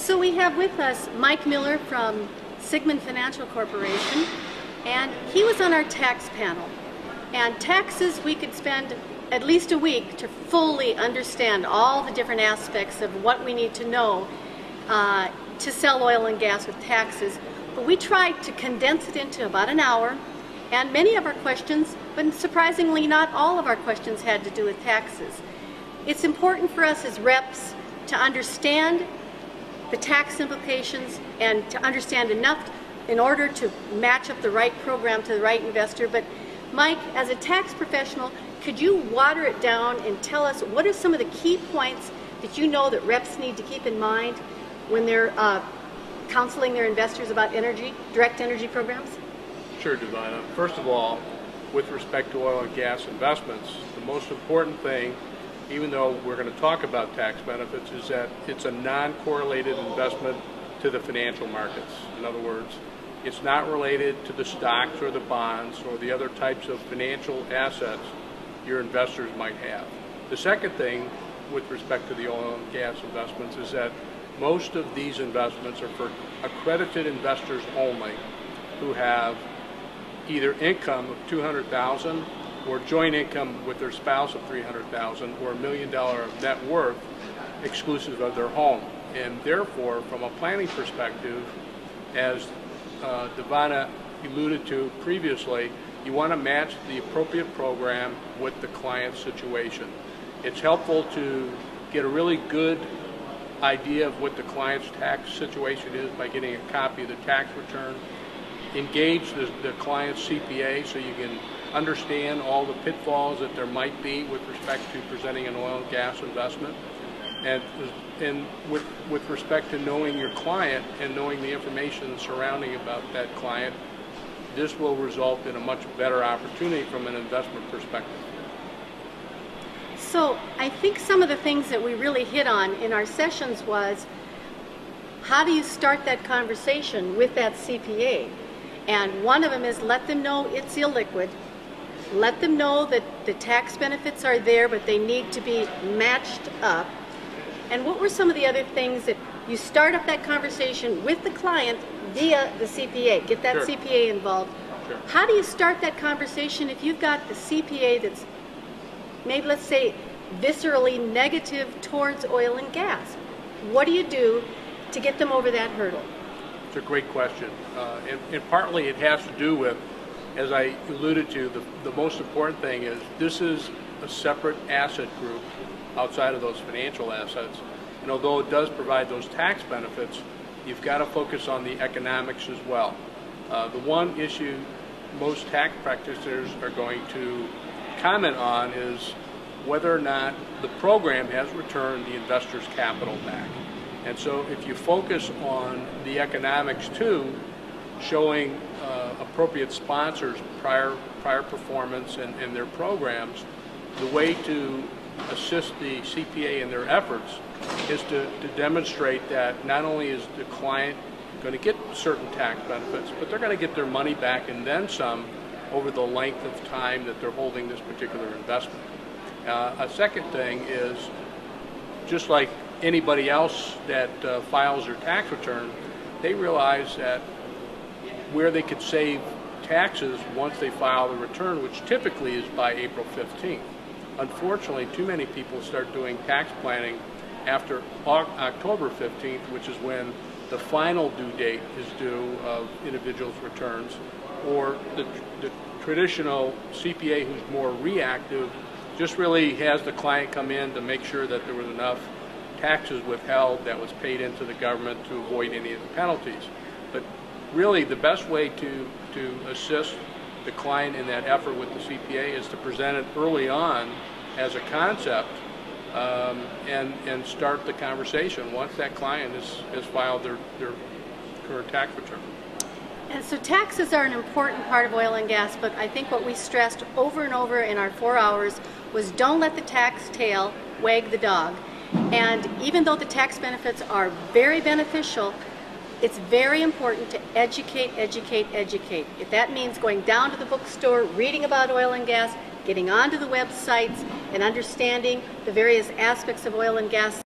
So we have with us Mike Miller from Sigmund Financial Corporation, and he was on our tax panel. And taxes, we could spend at least a week to fully understand all the different aspects of what we need to know to sell oil and gas with taxes. But we tried to condense it into about an hour, and many of our questions, but surprisingly not all of our questions, had to do with taxes. It's important for us as reps to understand the tax implications and to understand enough in order to match up the right program to the right investor. But Mike, as a tax professional, could you water it down and tell us what are some of the key points that you know that reps need to keep in mind when they're counseling their investors about direct energy programs? Sure, Divina. First of all, with respect to oil and gas investments, the most important thing, even though we're going to talk about tax benefits, is that it's a non-correlated investment to the financial markets. In other words, it's not related to the stocks or the bonds or the other types of financial assets your investors might have. The second thing with respect to the oil and gas investments is that most of these investments are for accredited investors only who have either income of $200,000 or joint income with their spouse of $300,000 or $1 million of net worth exclusive of their home. And therefore, from a planning perspective, as Divina alluded to previously, you want to match the appropriate program with the client's situation. It's helpful to get a really good idea of what the client's tax situation is by getting a copy of the tax return. Engage the client's CPA so you can understand all the pitfalls that there might be with respect to presenting an oil and gas investment. And with respect to knowing your client and knowing the information surrounding about that client, this will result in a much better opportunity from an investment perspective. So I think some of the things that we really hit on in our sessions was, how do you start that conversation with that CPA? And one of them is, let them know it's illiquid. Let them know that the tax benefits are there, but they need to be matched up. And what were some of the other things that you start up that conversation with the client via the CPA? Get that Sure. CPA involved. Sure. How do you start that conversation if you've got the CPA that's maybe, let's say, viscerally negative towards oil and gas? What do you do to get them over that hurdle? It's a great question. And partly it has to do with, as I alluded to, the most important thing is this is a separate asset group outside of those financial assets. And although it does provide those tax benefits, you've got to focus on the economics as well. The one issue most tax practitioners are going to comment on is whether or not the program has returned the investor's capital back. And so if you focus on the economics too, showing appropriate sponsors prior performance and their programs, the way to assist the CPA in their efforts is to demonstrate that not only is the client going to get certain tax benefits, but they're going to get their money back and then some over the length of time that they're holding this particular investment. A second thing is, just like anybody else that files their tax return, they realize that where they could save taxes once they file the return, which typically is by April 15th. Unfortunately, too many people start doing tax planning after October 15th, which is when the final due date is due of individuals' returns, or the traditional CPA who's more reactive just really has the client come in to make sure that there was enough taxes withheld that was paid into the government to avoid any of the penalties. But really the best way to assist the client in that effort with the CPA is to present it early on as a concept and start the conversation once that client has filed their current tax return. And so taxes are an important part of oil and gas, but I think what we stressed over and over in our 4 hours was, don't let the tax tail wag the dog. And even though the tax benefits are very beneficial, it's very important to educate. If that means going down to the bookstore, reading about oil and gas, getting onto the websites, and understanding the various aspects of oil and gas